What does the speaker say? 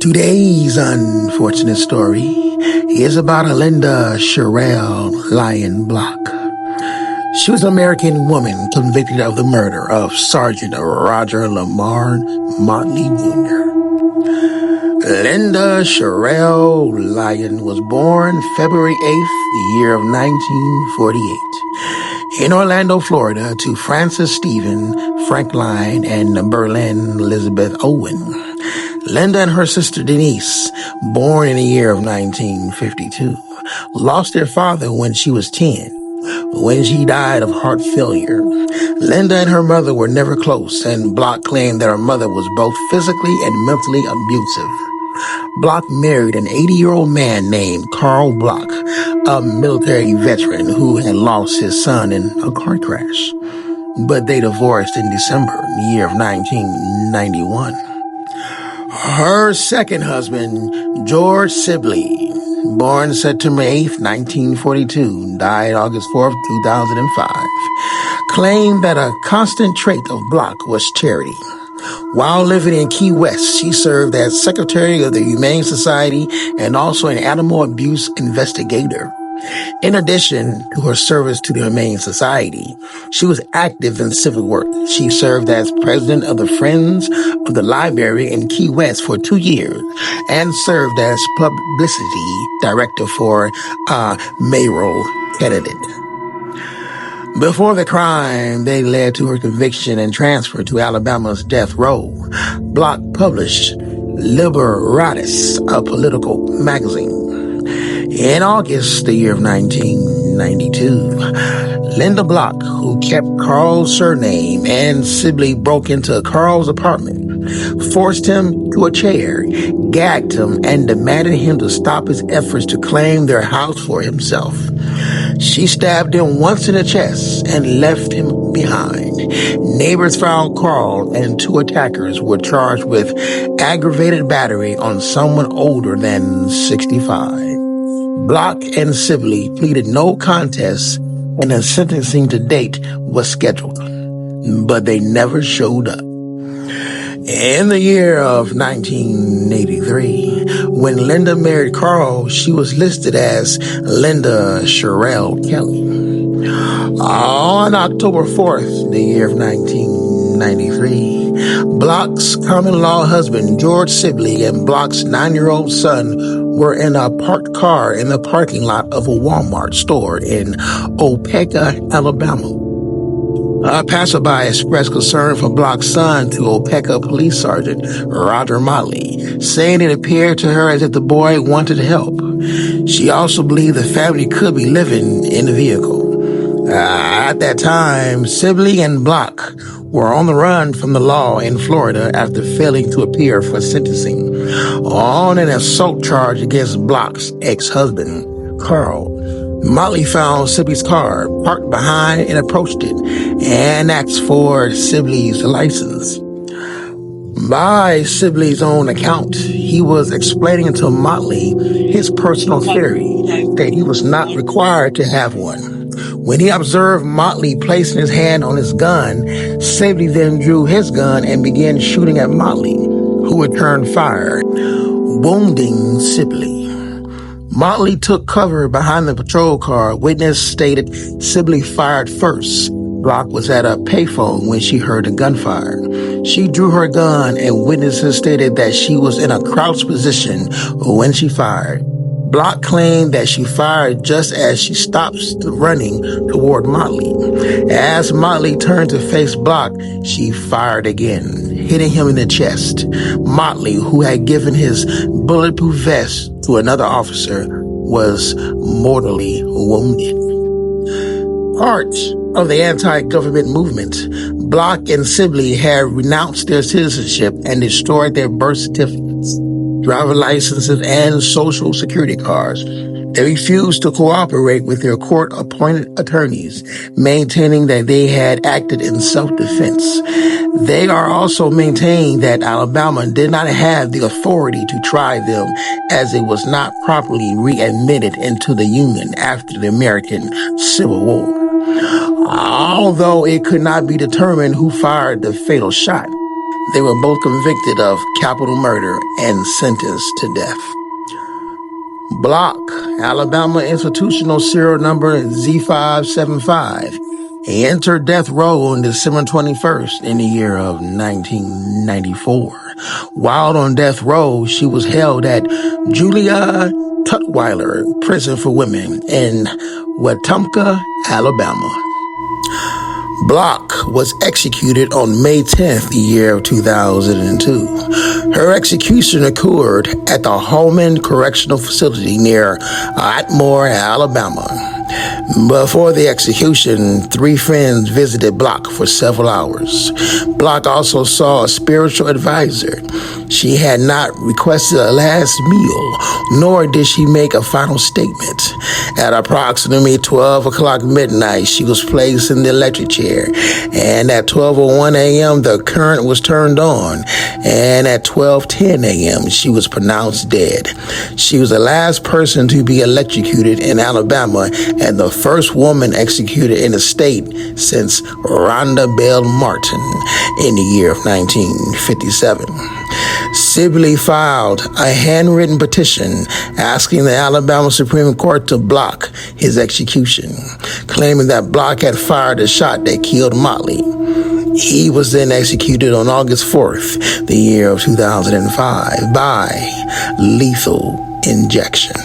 Today's unfortunate story is about Linda Sherelle Lyon Block. She was an American woman convicted of the murder of Sergeant Roger Lamar Motley Jr. Linda Sherelle Lyon was born February 8th, the year of 1948, in Orlando, Florida, to Francis Stephen Frank Lyon and Berlin Elizabeth Owen. Linda and her sister Denise, born in the year of 1952, lost their father when she was 10, when she died of heart failure. Linda and her mother were never close, and Block claimed that her mother was both physically and mentally abusive. Block married an 80-year-old man named Carl Block, a military veteran who had lost his son in a car crash. But they divorced in December, the year of 1991. Her second husband, George Sibley, born September 8th, 1942, died August 4th, 2005, claimed that a constant trait of Block was charity. While living in Key West, she served as secretary of the Humane Society and also an animal abuse investigator. In addition to her service to the Humane Society, she was active in civil work. She served as president of the Friends of the Library in Key West for 2 years and served as publicity director for a mayoral candidate. Before the crime, they led to her conviction and transfer to Alabama's death row. Block published Liberatus, a political magazine. In August, the year of 1992, Linda Block, who kept Carl's surname, and Sibley broke into Carl's apartment, forced him to a chair, gagged him, and demanded him to stop his efforts to claim their house for himself. She stabbed him once in the chest and left him behind. Neighbors found Carl and 2 attackers were charged with aggravated battery on someone older than 65. Block and Sibley pleaded no contest, and a sentencing to date was scheduled, but they never showed up. In the year of 1983, when Linda married Carl, she was listed as Linda Sherelle Kelly. On October 4th, the year of 1993, Block's common-law husband, George Sibley, and Block's 9-year-old son were in a parked car in the parking lot of a Walmart store in Opeka, Alabama. A passerby expressed concern for Block's son to Opeka Police Sergeant Roger Motley, saying it appeared to her as if the boy wanted help. She also believed the family could be living in the vehicle. At that time, Sibley and Block were on the run from the law in Florida after failing to appear for sentencing on an assault charge against Block's ex-husband, Carl. Motley found Sibley's car parked behind and approached it and asked for Sibley's license. By Sibley's own account, he was explaining to Motley his personal theory that he was not required to have one. When he observed Motley placing his hand on his gun, Sibley then drew his gun and began shooting at Motley, who returned fire, wounding Sibley. Motley took cover behind the patrol car. Witness stated Sibley fired first. Block was at a payphone when she heard the gunfire. She drew her gun, and witnesses stated that she was in a crouched position when she fired. Block claimed that she fired just as she stopped running toward Motley. As Motley turned to face Block, she fired again, hitting him in the chest. Motley, who had given his bulletproof vest to another officer, was mortally wounded. Part of the anti-government movement, Block and Sibley had renounced their citizenship and destroyed their birth certificates, driver licenses, and social security cards. They refused to cooperate with their court-appointed attorneys, maintaining that they had acted in self-defense. They are also maintaining that Alabama did not have the authority to try them, as it was not properly readmitted into the Union after the American Civil War. Although it could not be determined who fired the fatal shot, They were both convicted of capital murder and sentenced to death. Block, Alabama institutional serial number Z575. He entered death row on December 21st in the year of 1994. While on death row, she was held at Julia Tutwiler Prison for Women in Wetumpka, Alabama. Block was executed on May 10th, the year of 2002. Her execution occurred at the Holman Correctional Facility near Atmore, Alabama. Before the execution, 3 friends visited Block for several hours. Block also saw a spiritual advisor. She had not requested a last meal, nor did she make a final statement. At approximately 12 o'clock midnight, she was placed in the electric chair, and at 12:01 a.m., the current was turned on, and at 12:10 a.m., she was pronounced dead. She was the last person to be electrocuted in Alabama and the first woman executed in the state since Rhonda Bell Martin in the year of 1957. Sibley filed a handwritten petition asking the Alabama Supreme Court to block his execution, claiming that Block had fired a shot that killed Motley. He was then executed on August 4th, the year of 2005, by lethal injection.